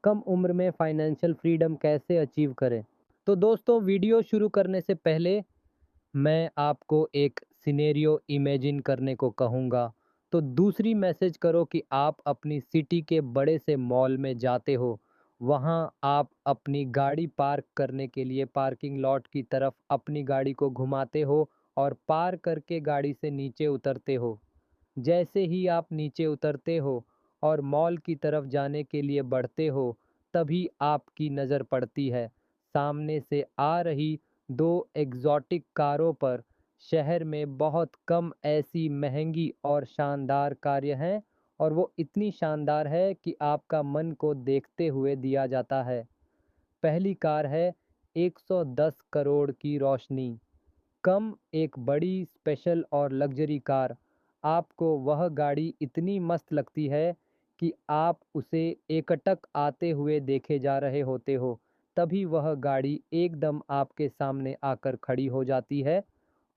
कम उम्र में financial freedom कैसे अचीव करें। तो दोस्तों, वीडियो शुरू करने से पहले मैं आपको एक सिनेरियो इमेजिन करने को कहूँगा। तो दूसरी मैसेज करो कि आप अपनी सिटी के बड़े से मॉल में जाते हो। वहाँ आप अपनी गाड़ी पार्क करने के लिए पार्किंग लॉट की तरफ अपनी गाड़ी को घुमाते हो और पार करके गाड़ी से नीचे उतरते हो। जैसे ही आप नीचे उतरते हो और मॉल की तरफ जाने के लिए बढ़ते हो, तभी आपकी नज़र पड़ती है सामने से आ रही दो एग्जॉटिक कारों पर। शहर में बहुत कम ऐसी महंगी और शानदार कारें हैं, और वो इतनी शानदार है कि आपका मन को देखते हुए दिया जाता है। पहली कार है 110 करोड़ की रोशनी। कम एक बड़ी स्पेशल और लग्जरी कार। आपको वह गाड़ी इतनी मस्त लगती है कि आप उसे एकटक आते हुए देखे जा रहे होते हो। तभी वह गाड़ी एकदम आपके सामने आकर खड़ी हो जाती है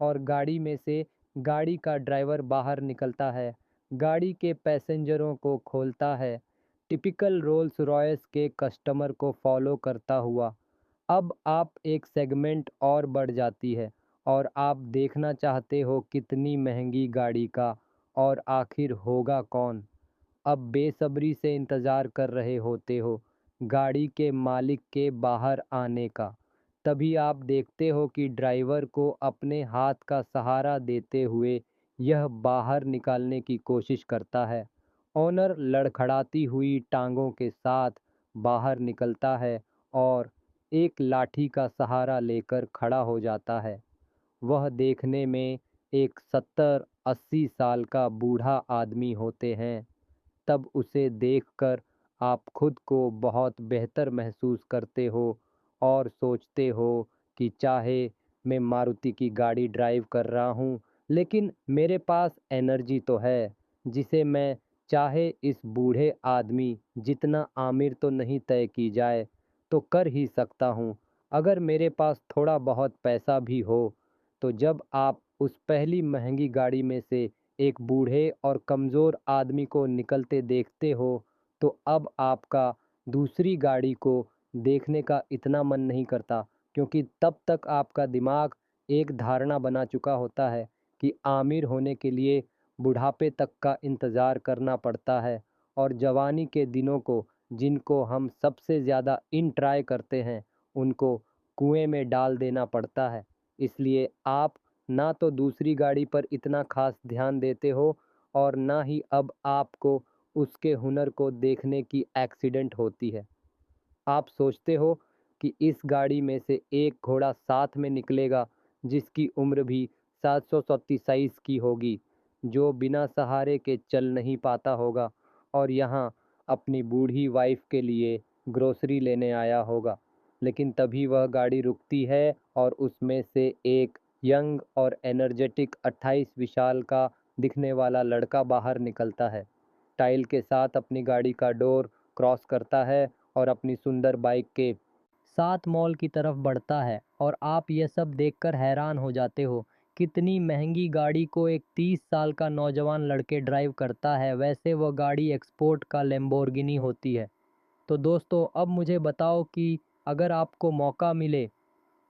और गाड़ी में से गाड़ी का ड्राइवर बाहर निकलता है, गाड़ी के पैसेंजरों को खोलता है, टिपिकल रोल्स रॉयस के कस्टमर को फॉलो करता हुआ। अब आप एक सेगमेंट और बढ़ जाती है और आप देखना चाहते हो कितनी महंगी गाड़ी का और आखिर होगा कौन। अब बेसब्री से इंतज़ार कर रहे होते हो गाड़ी के मालिक के बाहर आने का। तभी आप देखते हो कि ड्राइवर को अपने हाथ का सहारा देते हुए यह बाहर निकालने की कोशिश करता है। ओनर लड़खड़ाती हुई टांगों के साथ बाहर निकलता है और एक लाठी का सहारा लेकर खड़ा हो जाता है। वह देखने में एक 70-80 साल का बूढ़ा आदमी होते हैं। तब उसे देखकर आप खुद को बहुत बेहतर महसूस करते हो और सोचते हो कि चाहे मैं मारुति की गाड़ी ड्राइव कर रहा हूँ, लेकिन मेरे पास एनर्जी तो है जिसे मैं चाहे इस बूढ़े आदमी जितना आमिर तो नहीं तय की जाए तो कर ही सकता हूँ। अगर मेरे पास थोड़ा बहुत पैसा भी हो तो जब आप उस पहली महंगी गाड़ी में से एक बूढ़े और कमज़ोर आदमी को निकलते देखते हो, तो अब आपका दूसरी गाड़ी को देखने का इतना मन नहीं करता, क्योंकि तब तक आपका दिमाग एक धारणा बना चुका होता है कि आमिर होने के लिए बुढ़ापे तक का इंतज़ार करना पड़ता है और जवानी के दिनों को, जिनको हम सबसे ज़्यादा इंट्राय करते हैं, उनको कुएं में डाल देना पड़ता है। इसलिए आप ना तो दूसरी गाड़ी पर इतना खास ध्यान देते हो और ना ही अब आपको उसके हुनर को देखने की एक्सीडेंट होती है। आप सोचते हो कि इस गाड़ी में से एक घोड़ा साथ में निकलेगा जिसकी उम्र भी 737 की होगी, जो बिना सहारे के चल नहीं पाता होगा और यहाँ अपनी बूढ़ी वाइफ के लिए ग्रोसरी लेने आया होगा। लेकिन तभी वह गाड़ी रुकती है और उसमें से एक यंग और एनर्जेटिक 28 विशाल का दिखने वाला लड़का बाहर निकलता है, टाइल के साथ अपनी गाड़ी का डोर क्रॉस करता है और अपनी सुंदर बाइक के साथ मॉल की तरफ बढ़ता है। और आप यह सब देखकर हैरान हो जाते हो, कितनी महंगी गाड़ी को एक 30 साल का नौजवान लड़के ड्राइव करता है। वैसे वह गाड़ी एक्सपोर्ट का लैम्बोर्गिनी होती है। तो दोस्तों, अब मुझे बताओ कि अगर आपको मौका मिले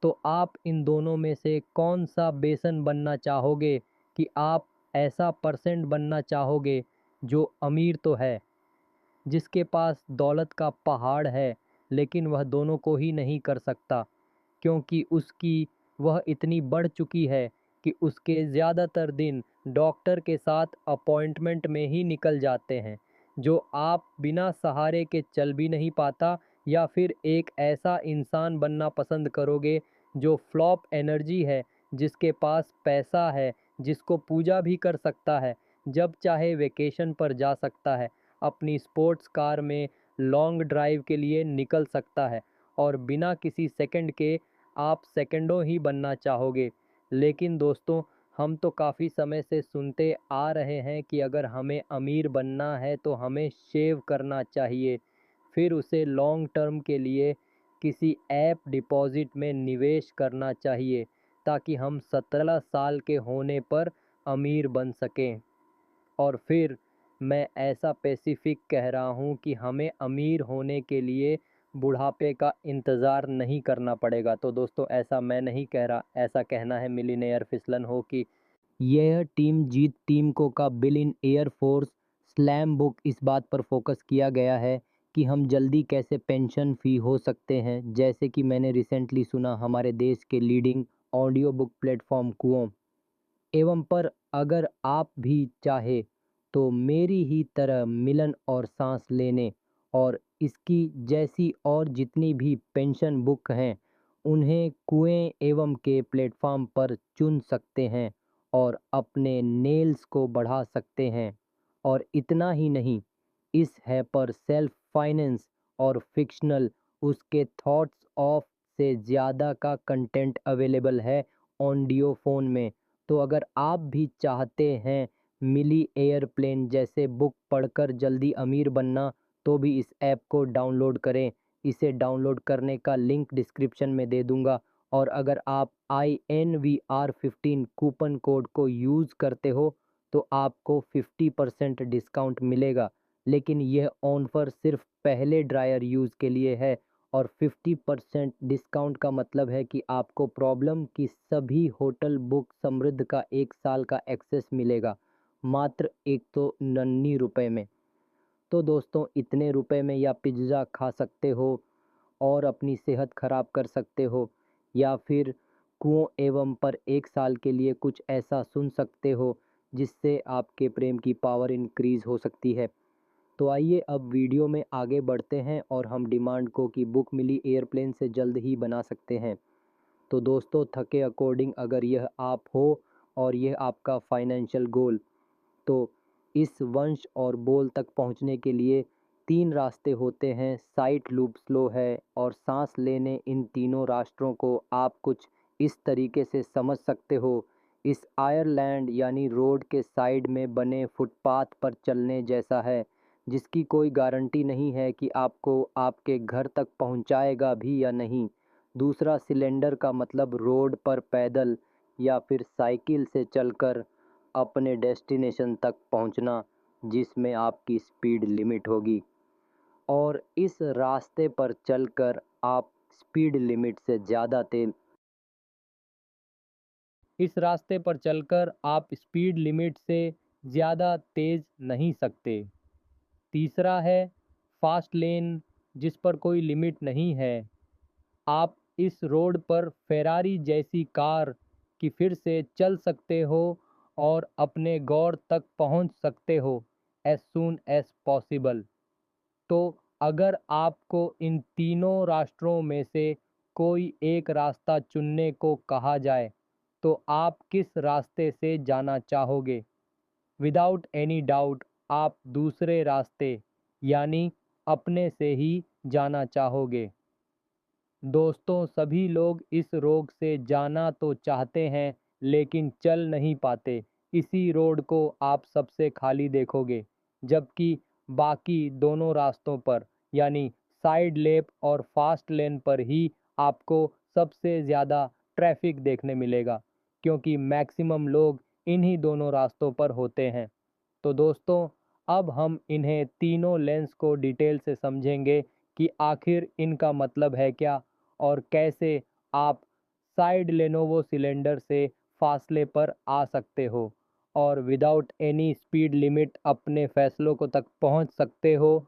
तो आप इन दोनों में से कौन सा बेसन बनना चाहोगे, कि आप ऐसा परसेंट बनना चाहोगे जो अमीर तो है, जिसके पास दौलत का पहाड़ है, लेकिन वह दोनों को ही नहीं कर सकता, क्योंकि उसकी वह इतनी बढ़ चुकी है कि उसके ज़्यादातर दिन डॉक्टर के साथ अपॉइंटमेंट में ही निकल जाते हैं, जो आप बिना सहारे के चल भी नहीं पाता। या फिर एक ऐसा इंसान बनना पसंद करोगे जो फ्लॉप एनर्जी है, जिसके पास पैसा है, जिसको पूजा भी कर सकता है, जब चाहे वेकेशन पर जा सकता है, अपनी स्पोर्ट्स कार में लॉन्ग ड्राइव के लिए निकल सकता है और बिना किसी सेकंड के आप सेकंडों ही बनना चाहोगे। लेकिन दोस्तों, हम तो काफ़ी समय से सुनते आ रहे हैं कि अगर हमें अमीर बनना है तो हमें शेव करना चाहिए, फिर उसे लॉन्ग टर्म के लिए किसी ऐप डिपॉजिट में निवेश करना चाहिए, ताकि हम 17 साल के होने पर अमीर बन सकें। और फिर मैं ऐसा स्पेसिफिक कह रहा हूँ कि हमें अमीर होने के लिए बुढ़ापे का इंतज़ार नहीं करना पड़ेगा। तो दोस्तों ऐसा मैं नहीं कह रहा, ऐसा कहना है मिलियनेयर फिसलन हो कि यह टीम जीत टीम को का bill in air force slam book इस बात पर फोकस किया गया है कि हम जल्दी कैसे पेंशन फ्री हो सकते हैं। जैसे कि मैंने रिसेंटली सुना हमारे देश के लीडिंग ऑडियो बुक प्लेटफॉर्म कुओं एवं पर अगर आप भी चाहे तो मेरी ही तरह मिलन और सांस लेने और इसकी जैसी और जितनी भी पेंशन बुक हैं उन्हें कुएं एवं के प्लेटफॉर्म पर चुन सकते हैं और अपने नेल्स को बढ़ा सकते हैं। और इतना ही नहीं, इस है पर सेल्फ फाइनेंस और फिक्शनल उसके थॉट्स ऑफ से ज़्यादा का कंटेंट अवेलेबल है ऑडियो फ़ोन में। तो अगर आप भी चाहते हैं मिली एयरप्लेन जैसे बुक पढ़कर जल्दी अमीर बनना तो भी इस ऐप को डाउनलोड करें। इसे डाउनलोड करने का लिंक डिस्क्रिप्शन में दे दूंगा। और अगर आप INVR15 कूपन कोड को यूज़ करते हो तो आपको 50% डिस्काउंट मिलेगा। लेकिन यह ऑफर सिर्फ पहले ड्रायर यूज़ के लिए है और 50% डिस्काउंट का मतलब है कि आपको प्रॉब्लम की सभी होटल बुक समृद्ध का 1 साल का एक्सेस मिलेगा मात्र 199 रुपये में। तो दोस्तों इतने रुपए में या पिज़्ज़ा खा सकते हो और अपनी सेहत खराब कर सकते हो, या फिर कुओं एवं पर 1 साल के लिए कुछ ऐसा सुन सकते हो जिससे आपके प्रेम की पावर इंक्रीज़ हो सकती है। तो आइए अब वीडियो में आगे बढ़ते हैं और हम डिमांड को कि बुक मिली एयरप्लेन से जल्द ही बना सकते हैं। तो दोस्तों थके अकॉर्डिंग अगर यह आप हो और यह आपका फाइनेंशियल गोल, तो इस वंश और बोल तक पहुंचने के लिए 3 रास्ते होते हैं। साइट लूप स्लो है और सांस लेने इन तीनों रास्त्रों को आप कुछ इस तरीके से समझ सकते हो। इस आयरलैंड यानी रोड के साइड में बने फुटपाथ पर चलने जैसा है जिसकी कोई गारंटी नहीं है कि आपको आपके घर तक पहुंचाएगा भी या नहीं। दूसरा सिलेंडर का मतलब रोड पर पैदल या फिर साइकिल से चलकर अपने डेस्टिनेशन तक पहुंचना जिसमें आपकी स्पीड लिमिट होगी। और इस रास्ते पर चलकर आप स्पीड लिमिट से ज़्यादा तेज इस रास्ते पर चलकर आप स्पीड लिमिट से ज़्यादा तेज़ नहीं सकते। तीसरा है फास्ट लेन जिस पर कोई लिमिट नहीं है। आप इस रोड पर फेरारी जैसी कार की फिर से चल सकते हो और अपने गौर तक पहुंच सकते हो एज सून एज पॉसिबल। तो अगर आपको इन तीनों रास्त्रों में से कोई एक रास्ता चुनने को कहा जाए तो आप किस रास्ते से जाना चाहोगे? विदाउट एनी डाउट आप दूसरे रास्ते यानी अपने से ही जाना चाहोगे। दोस्तों सभी लोग इस रोग से जाना तो चाहते हैं लेकिन चल नहीं पाते। इसी रोड को आप सबसे खाली देखोगे जबकि बाकी दोनों रास्तों पर यानी साइड लेन और फास्ट लेन पर ही आपको सबसे ज़्यादा ट्रैफिक देखने मिलेगा क्योंकि मैक्सिमम लोग इन्हीं दोनों रास्तों पर होते हैं। तो दोस्तों अब हम इन्हें तीनों लेंस को डिटेल से समझेंगे कि आखिर इनका मतलब है क्या और कैसे आप साइड लेनोवो सिलेंडर से फासले पर आ सकते हो और विदाउट एनी स्पीड लिमिट अपने फैसलों को तक पहुंच सकते हो।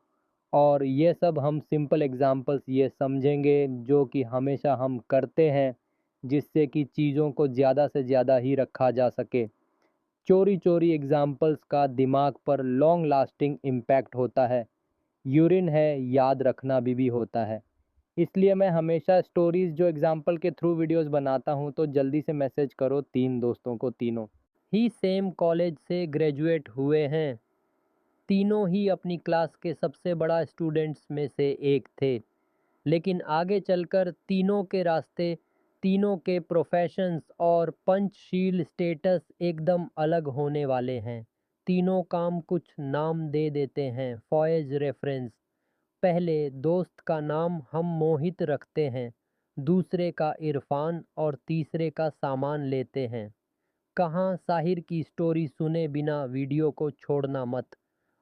और ये सब हम सिंपल एग्जांपल्स ये समझेंगे जो कि हमेशा हम करते हैं जिससे कि चीज़ों को ज़्यादा से ज़्यादा ही रखा जा सके। चोरी चोरी एग्जाम्पल्स का दिमाग पर लॉन्ग लास्टिंग इम्पैक्ट होता है। यूरिन है याद रखना भी होता है। इसलिए मैं हमेशा स्टोरीज जो एग्जाम्पल के थ्रू वीडियोस बनाता हूँ तो जल्दी से मैसेज करो 3 दोस्तों को, तीनों ही सेम कॉलेज से ग्रेजुएट हुए हैं। तीनों ही अपनी क्लास के सबसे बड़ा स्टूडेंट्स में से एक थे। लेकिन आगे चलकर तीनों के रास्ते, तीनों के प्रोफेशंस और पंचशील स्टेटस एकदम अलग होने वाले हैं। तीनों काम कुछ नाम दे देते हैं फॉर एज रेफरेंस। पहले दोस्त का नाम हम मोहित रखते हैं, दूसरे का इरफान और तीसरे का सामान लेते हैं। कहाँ साहिर की स्टोरी सुने बिना वीडियो को छोड़ना मत।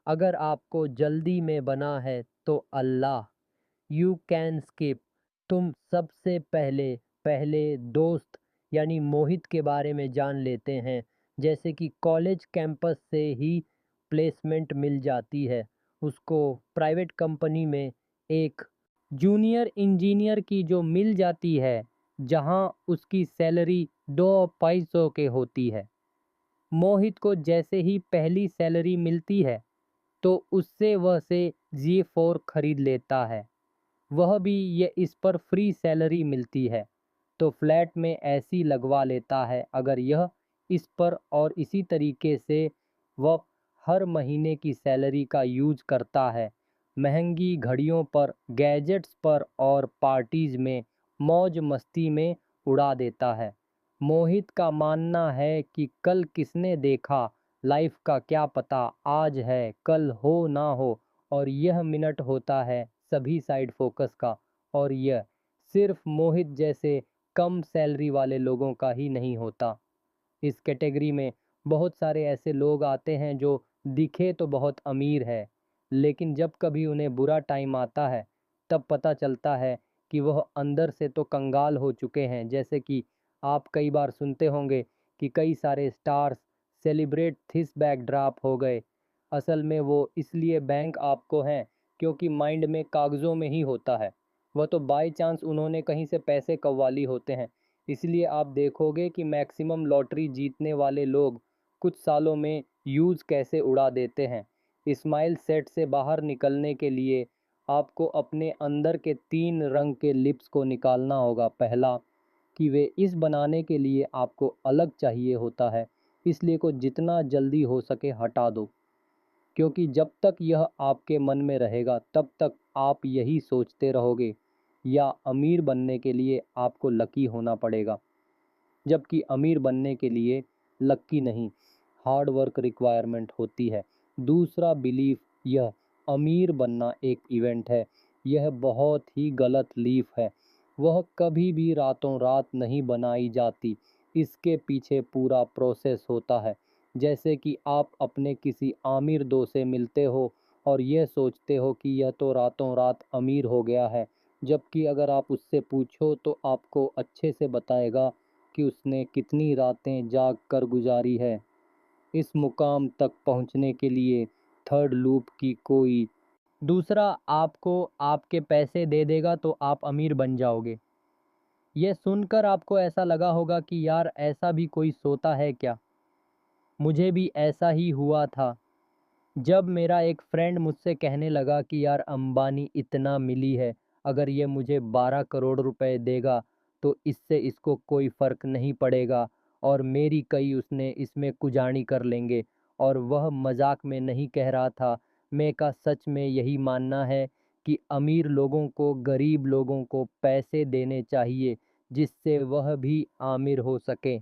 अगर आपको जल्दी में बना है तो अल्लाह, यू कैन स्किप। तुम सबसे पहले पहले दोस्त यानी मोहित के बारे में जान लेते हैं। जैसे कि कॉलेज कैंपस से ही प्लेसमेंट मिल जाती है उसको, प्राइवेट कंपनी में एक जूनियर इंजीनियर की जो मिल जाती है, जहां उसकी सैलरी 2-250 के होती है। मोहित को जैसे ही पहली सैलरी मिलती है तो उससे वह से G4 खरीद लेता है। वह भी ये इस पर फ्री सैलरी मिलती है तो फ्लैट में ऐसी लगवा लेता है। अगर यह इस पर और इसी तरीके से वह हर महीने की सैलरी का यूज करता है, महंगी घड़ियों पर, गैजेट्स पर और पार्टीज में मौज मस्ती में उड़ा देता है। मोहित का मानना है कि कल किसने देखा, लाइफ का क्या पता, आज है कल हो ना हो, और यह मिनट होता है सभी साइड फोकस का। और यह सिर्फ मोहित जैसे कम सैलरी वाले लोगों का ही नहीं होता। इस कैटेगरी में बहुत सारे ऐसे लोग आते हैं जो दिखे तो बहुत अमीर है, लेकिन जब कभी उन्हें बुरा टाइम आता है तब पता चलता है कि वह अंदर से तो कंगाल हो चुके हैं। जैसे कि आप कई बार सुनते होंगे कि कई सारे stars celebrate this back drop हो गए। असल में वो इसलिए बैंक आपको हैं क्योंकि माइंड में कागज़ों में ही होता है। वह तो बाय चांस उन्होंने कहीं से पैसे कव्वा ली होते हैं। इसलिए आप देखोगे कि मैक्सिमम लॉटरी जीतने वाले लोग कुछ सालों में यूज़ कैसे उड़ा देते हैं। स्माइल सेट से बाहर निकलने के लिए आपको अपने अंदर के 3 रंग के लिप्स को निकालना होगा। पहला, कि वे इस बनाने के लिए आपको अलग चाहिए होता है, इसलिए को जितना जल्दी हो सके हटा दो, क्योंकि जब तक यह आपके मन में रहेगा तब तक आप यही सोचते रहोगे। या अमीर बनने के लिए आपको लकी होना पड़ेगा, जबकि अमीर बनने के लिए लकी नहीं, हार्ड वर्क रिक्वायरमेंट होती है। दूसरा बिलीफ, यह अमीर बनना एक इवेंट है, यह बहुत ही गलत लीफ है। वह कभी भी रातों रात नहीं बनाई जाती, इसके पीछे पूरा प्रोसेस होता है। जैसे कि आप अपने किसी आमिर दोस्त से मिलते हो और यह सोचते हो कि यह तो रातों रात अमीर हो गया है, जबकि अगर आप उससे पूछो तो आपको अच्छे से बताएगा कि उसने कितनी रातें जाग कर गुजारी है। इस मुकाम तक पहुंचने के लिए थर्ड लूप की कोई। दूसरा, आपको आपके पैसे दे देगा तो आप अमीर बन जाओगे। यह सुनकर आपको ऐसा लगा होगा कि यार ऐसा भी कोई सोता है क्या, मुझे भी ऐसा ही हुआ था। जब मेरा एक फ्रेंड मुझसे कहने लगा कि यार अंबानी इतना मिली है, अगर ये मुझे 12 करोड़ रुपए देगा तो इससे इसको कोई फ़र्क नहीं पड़ेगा और मेरी कई उसने इसमें कुजानी कर लेंगे। और वह मजाक में नहीं कह रहा था, मैं का सच में यही मानना है कि अमीर लोगों को गरीब लोगों को पैसे देने चाहिए जिससे वह भी आमिर हो सके।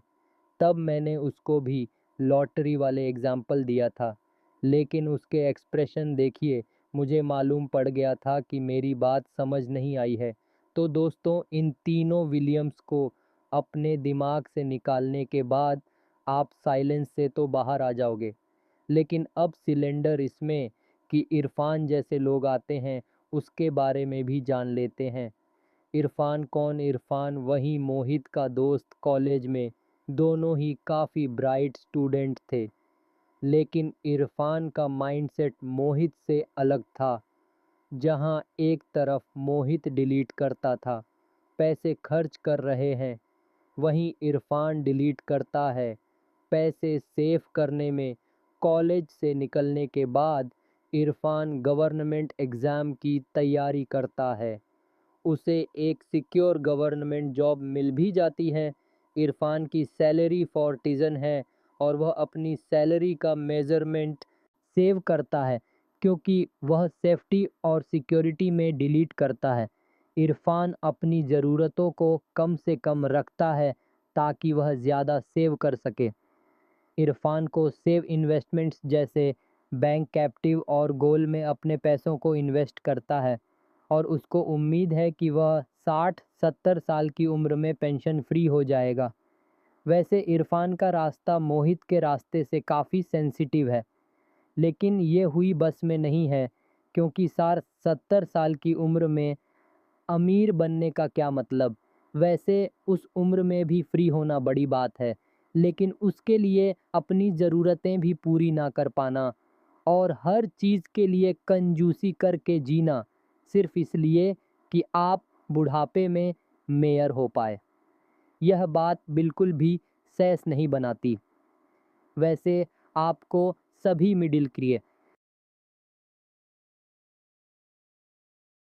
तब मैंने उसको भी लॉटरी वाले एग्जाम्पल दिया था, लेकिन उसके एक्सप्रेशन देखिए, मुझे मालूम पड़ गया था कि मेरी बात समझ नहीं आई है। तो दोस्तों, इन तीनों विलियम्स को अपने दिमाग से निकालने के बाद आप साइलेंस से तो बाहर आ जाओगे। लेकिन अब सिलेंडर इसमें कि इरफान जैसे लोग आते हैं, उसके बारे में भी जान लेते हैं। इरफान कौन? इरफान वही मोहित का दोस्त कॉलेज में, दोनों ही काफ़ी ब्राइट स्टूडेंट थे। लेकिन इरफान का माइंडसेट मोहित से अलग था। जहां एक तरफ मोहित डिलीट करता था, पैसे खर्च कर रहे हैं, वहीं इरफान डिलीट करता है, पैसे सेव करने में। कॉलेज से निकलने के बाद इरफान गवर्नमेंट एग्ज़ाम की तैयारी करता है, उसे एक सिक्योर गवर्नमेंट जॉब मिल भी जाती है। इरफान की सैलरी 40,000 है और वह अपनी सैलरी का मेज़रमेंट सेव करता है, क्योंकि वह सेफ्टी और सिक्योरिटी में डिलीट करता है। इरफान अपनी ज़रूरतों को कम से कम रखता है ताकि वह ज़्यादा सेव कर सके। इरफान को सेव इन्वेस्टमेंट्स जैसे बैंक कैप्टिव और गोल्ड में अपने पैसों को इन्वेस्ट करता है और उसको उम्मीद है कि वह 60-70 साल की उम्र में पेंशन फ्री हो जाएगा। वैसे इरफान का रास्ता मोहित के रास्ते से काफ़ी सेंसिटिव है, लेकिन ये हुई बस में नहीं है, क्योंकि 70 साल की उम्र में अमीर बनने का क्या मतलब। वैसे उस उम्र में भी फ्री होना बड़ी बात है, लेकिन उसके लिए अपनी ज़रूरतें भी पूरी ना कर पाना और हर चीज़ के लिए कंजूसी करके जीना, सिर्फ इसलिए कि आप बुढ़ापे में मेयर हो पाए, यह बात बिल्कुल भी सेंस नहीं बनाती। वैसे आपको सभी मिडिल